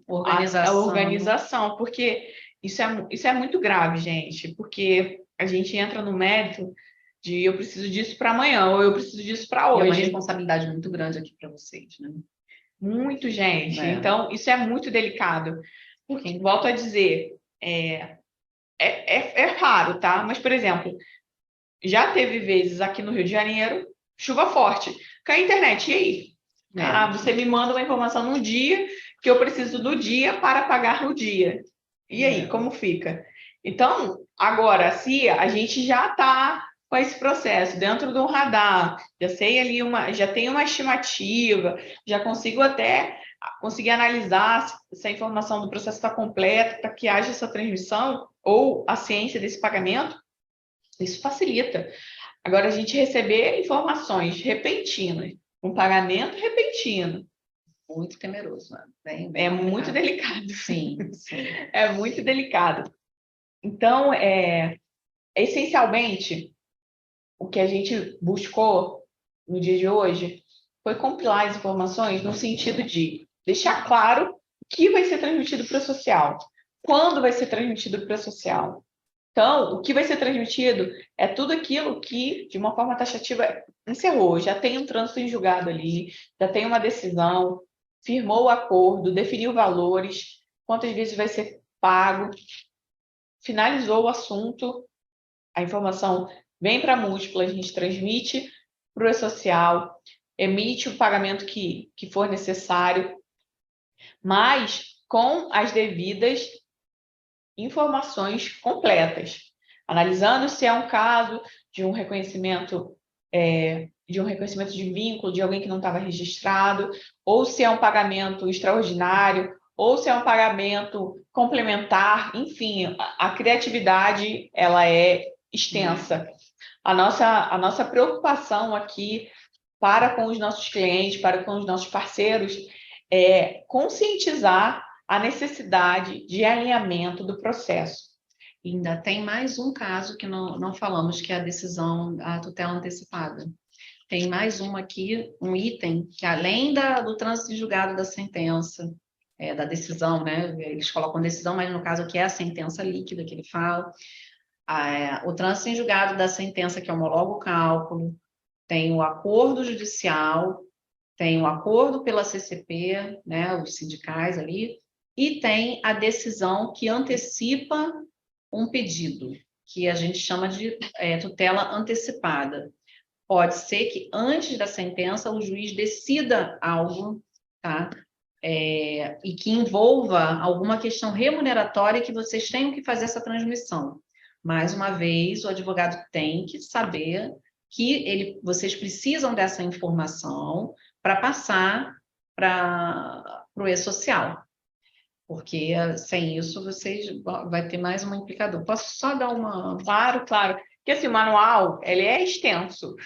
organização. A organização, porque isso é muito grave, gente, porque a gente entra no mérito de eu preciso disso para amanhã, ou eu preciso disso para hoje. É uma responsabilidade muito grande aqui para vocês, né? Muito, gente. Então, isso é muito delicado. Porque, volto a dizer, é raro, tá? Mas, por exemplo, já teve vezes aqui no Rio de Janeiro, chuva forte, cai a internet, e aí? Você me manda uma informação no dia, que eu preciso do dia para pagar no dia. E aí, como fica? Então, agora, se a gente já está com esse processo dentro de um radar, já sei ali já tenho uma estimativa, já consigo até conseguir analisar se a informação do processo está completa para que haja essa transmissão ou a ciência desse pagamento, isso facilita. Agora, a gente receber informações repentinas, um pagamento repentino, muito temeroso, né? É muito delicado. Sim, sim. É muito delicado. Então, essencialmente, o que a gente buscou no dia de hoje foi compilar as informações no sentido de deixar claro o que vai ser transmitido para o social, quando vai ser transmitido para o social. Então, o que vai ser transmitido é tudo aquilo que, de uma forma taxativa, encerrou. Já tem um trânsito em julgado ali, já tem uma decisão, firmou o acordo, definiu valores, quantas vezes vai ser pago, finalizou o assunto, a informação vem para a múltipla, a gente transmite para o e-social, emite o pagamento que for necessário, mas com as devidas informações completas, analisando se é um caso de um reconhecimento de vínculo de alguém que não estava registrado, ou se é um pagamento extraordinário, ou se é um pagamento complementar, enfim, a criatividade ela é extensa. A nossa preocupação aqui para com os nossos clientes, para com os nossos parceiros, é conscientizar a necessidade de alinhamento do processo. Ainda tem mais um caso que não falamos, que é a decisão, a tutela antecipada. Tem mais um aqui, um item, que além do trânsito em julgado da sentença, da decisão, né? Eles colocam decisão, mas no caso aqui é a sentença líquida que ele fala. O trânsito em julgado da sentença que homologa o cálculo, tem o acordo judicial, tem o acordo pela CCP, né? Os sindicais ali, e tem a decisão que antecipa um pedido, que a gente chama de tutela antecipada. Pode ser que antes da sentença o juiz decida algo, tá? E que envolva alguma questão remuneratória que vocês tenham que fazer essa transmissão. Mais uma vez, o advogado tem que saber que vocês precisam dessa informação para passar para o e-social. Porque sem isso vai ter mais uma implicador. Posso só dar uma... Claro. Porque assim, o manual, ele é extenso.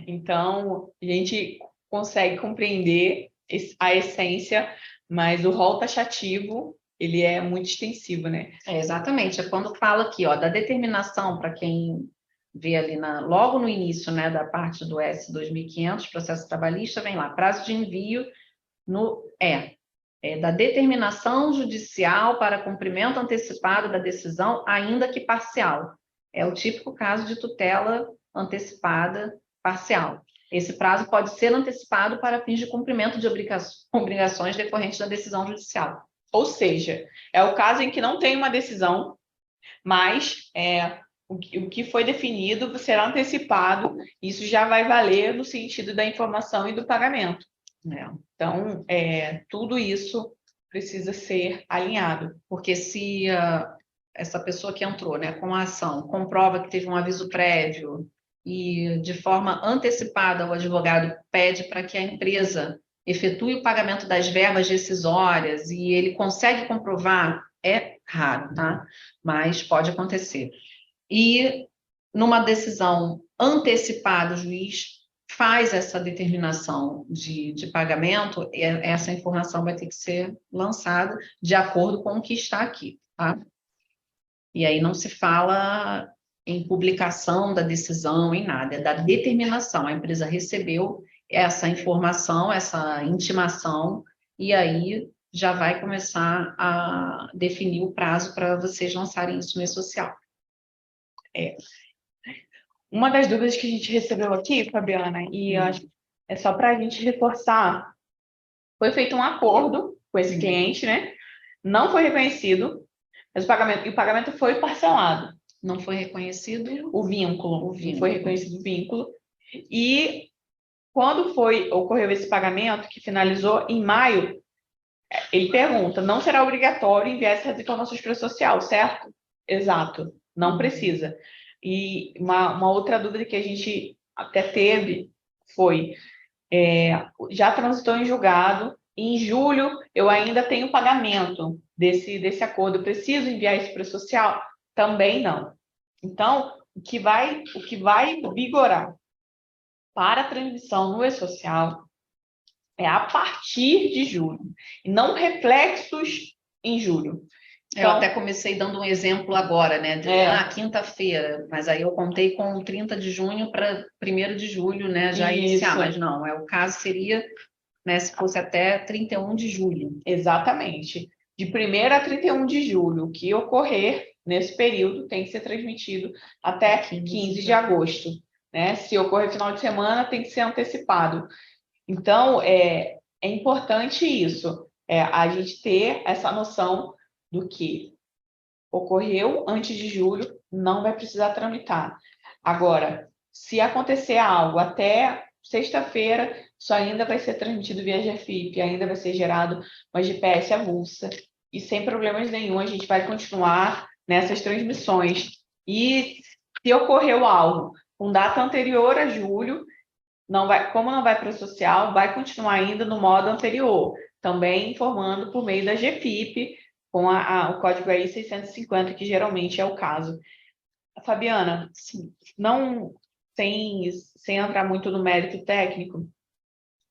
Então, a gente consegue compreender a essência, mas o rol taxativo, ele é muito extensivo, né? Exatamente. É quando fala aqui, ó, da determinação, para quem vê ali logo no início, né, da parte do S 2500, processo trabalhista, vem lá, prazo de envio da determinação judicial para cumprimento antecipado da decisão, ainda que parcial. É o típico caso de tutela antecipada parcial. Esse prazo pode ser antecipado para fins de cumprimento de obrigações decorrentes da decisão judicial. Ou seja, é o caso em que não tem uma decisão, mas o que foi definido será antecipado, isso já vai valer no sentido da informação e do pagamento. Então, tudo isso precisa ser alinhado. Porque se essa pessoa que entrou, né, com a ação comprova que teve um aviso prévio e de forma antecipada o advogado pede para que a empresa efetue o pagamento das verbas rescisórias e ele consegue comprovar, é raro, tá? Mas pode acontecer. E numa decisão antecipada, o juiz faz essa determinação de pagamento, essa informação vai ter que ser lançada de acordo com o que está aqui, tá? E aí não se fala em publicação da decisão, em nada, é da determinação. A empresa recebeu essa informação, essa intimação, e aí já vai começar a definir o prazo para vocês lançarem isso no e-social. Uma das dúvidas que a gente recebeu aqui, Fabiana, e eu acho que é só para a gente reforçar, foi feito um acordo com esse cliente, né? Não foi reconhecido, mas o pagamento foi parcelado. Não foi reconhecido o vínculo. Não foi reconhecido o vínculo. E quando ocorreu esse pagamento, que finalizou em maio, ele pergunta, não será obrigatório enviar essas informações para o social, certo? Exato, não precisa. E uma outra dúvida que a gente até teve foi, já transitou em julgado, em julho eu ainda tenho pagamento desse acordo, eu preciso enviar isso para o social? Também não. Então, o que vai vigorar para a transmissão no e-social é a partir de julho, e não reflexos em julho. Eu Então, até comecei dando um exemplo agora, né? Quinta-feira, mas aí eu contei com 30 de junho para 1º de julho, né? Já iniciar, isso, mas não, o caso seria, né, se fosse até 31 de julho. exatamente. De 1º a 31 de julho, o que ocorrer nesse período tem que ser transmitido até 15 de agosto. Né? Se ocorrer final de semana, tem que ser antecipado. Então, é importante isso, a gente ter essa noção do que ocorreu antes de julho, não vai precisar tramitar. Agora, se acontecer algo até sexta-feira, isso ainda vai ser transmitido via GFIP, ainda vai ser gerado uma GPS avulsa, e sem problemas nenhum, a gente vai continuar nessas transmissões. E se ocorreu algo com data anterior a julho, como não vai para o social, vai continuar ainda no modo anterior, também informando por meio da GFIP, com o código aí 650, que geralmente é o caso. Fabiana, sim, não sem entrar muito no mérito técnico,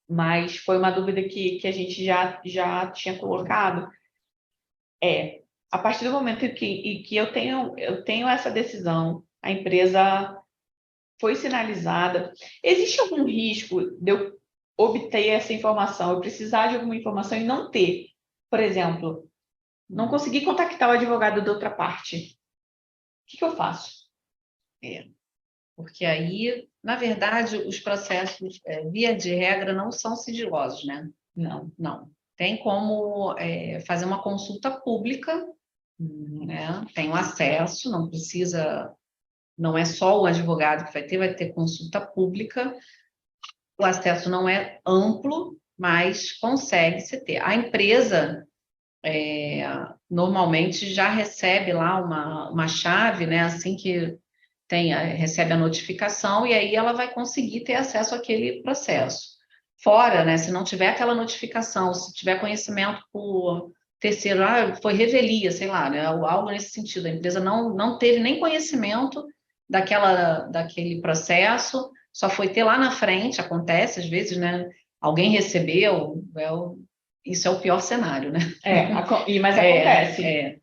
mas foi uma dúvida que a gente já tinha colocado, a partir do momento que eu tenho essa decisão, a empresa foi sinalizada, existe algum risco de eu obter essa informação, eu precisar de alguma informação e não ter? Por exemplo, não conseguir contactar o advogado da outra parte. O que eu faço? Porque aí, na verdade, os processos, via de regra, não são sigilosos, né? Não. Não. Tem como fazer uma consulta pública, né? Tem o acesso, não precisa, não é só o advogado que vai ter consulta pública. O acesso não é amplo, mas consegue-se ter. A empresa normalmente já recebe lá uma chave, né? Assim que recebe a notificação, e aí ela vai conseguir ter acesso àquele processo. Fora, né? Se não tiver aquela notificação, se tiver conhecimento por terceiro, foi revelia, sei lá, né? Algo nesse sentido. A empresa não teve nem conhecimento daquele processo, só foi ter lá na frente, acontece às vezes, né? Alguém recebeu, isso é o pior cenário, né? Mas acontece.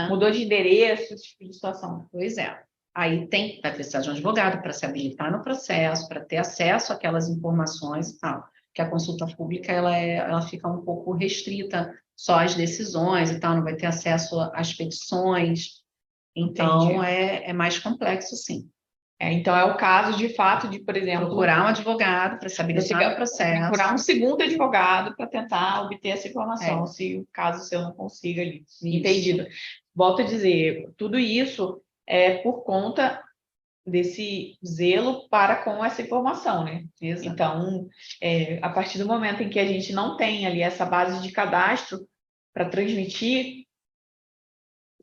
Mudou de endereço, esse tipo de situação. Pois é. Aí vai precisar de um advogado para se habilitar no processo, para ter acesso àquelas informações e tal. Que a consulta pública ela fica um pouco restrita só às decisões e tal, não vai ter acesso às petições. Então, é mais complexo, sim. Então, é o caso, de fato, de, por exemplo... Procurar um advogado para se habilitar no processo. Procurar um segundo advogado para tentar obter essa informação, se o caso seu não consiga ali. Isso. Entendido. Volto a dizer, tudo isso é por conta desse zelo para com essa informação, né? Exato. Então, a partir do momento em que a gente não tem ali essa base de cadastro para transmitir,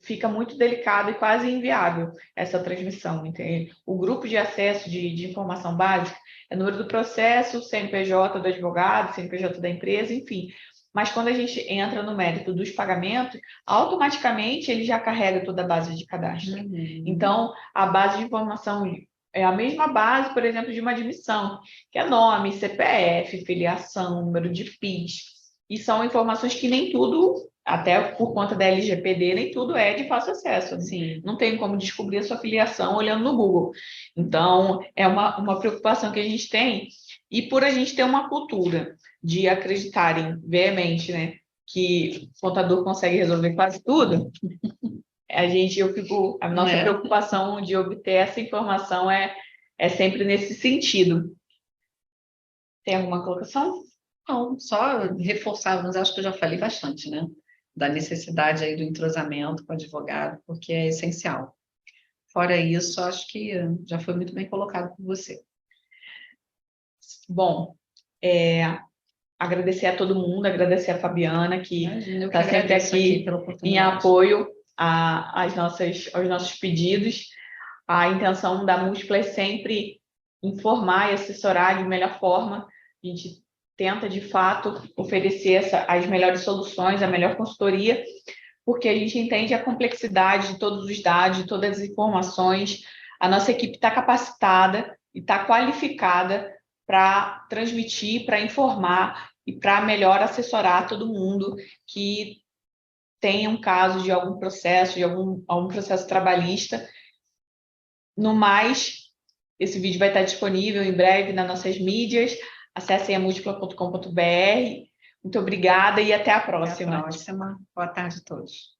fica muito delicado e quase inviável essa transmissão. Entende? O grupo de acesso de informação básica é número do processo, CNPJ do advogado, CNPJ da empresa, enfim. Mas quando a gente entra no mérito dos pagamentos, automaticamente ele já carrega toda a base de cadastro. Então, a base de informação é a mesma base, por exemplo, de uma admissão, que é nome, CPF, filiação, número de PIS. E são informações que nem tudo, até por conta da LGPD, nem tudo é de fácil acesso. Sim. Não tem como descobrir a sua filiação olhando no Google. Então, é uma preocupação que a gente tem. E por a gente ter uma cultura de acreditarem veemente, né, que o contador consegue resolver quase tudo, a nossa preocupação de obter essa informação é sempre nesse sentido. Tem alguma colocação? Não, só reforçar, mas acho que eu já falei bastante, né? Da necessidade aí do entrosamento com o advogado, porque é essencial. Fora isso, acho que já foi muito bem colocado por você. Bom, agradecer a todo mundo, agradecer a Fabiana, que está sempre aqui em apoio. aos nossos pedidos. A intenção da Múltipla é sempre informar e assessorar de melhor forma. A gente tenta, de fato, oferecer as melhores soluções, a melhor consultoria, porque a gente entende a complexidade de todos os dados, de todas as informações. A nossa equipe está capacitada e está qualificada para transmitir, para informar e para melhor assessorar todo mundo que tenha um caso de algum processo, de algum processo trabalhista. No mais, esse vídeo vai estar disponível em breve nas nossas mídias. Acessem a múltipla.com.br. Muito obrigada e até a próxima. Até a próxima. Boa tarde a todos.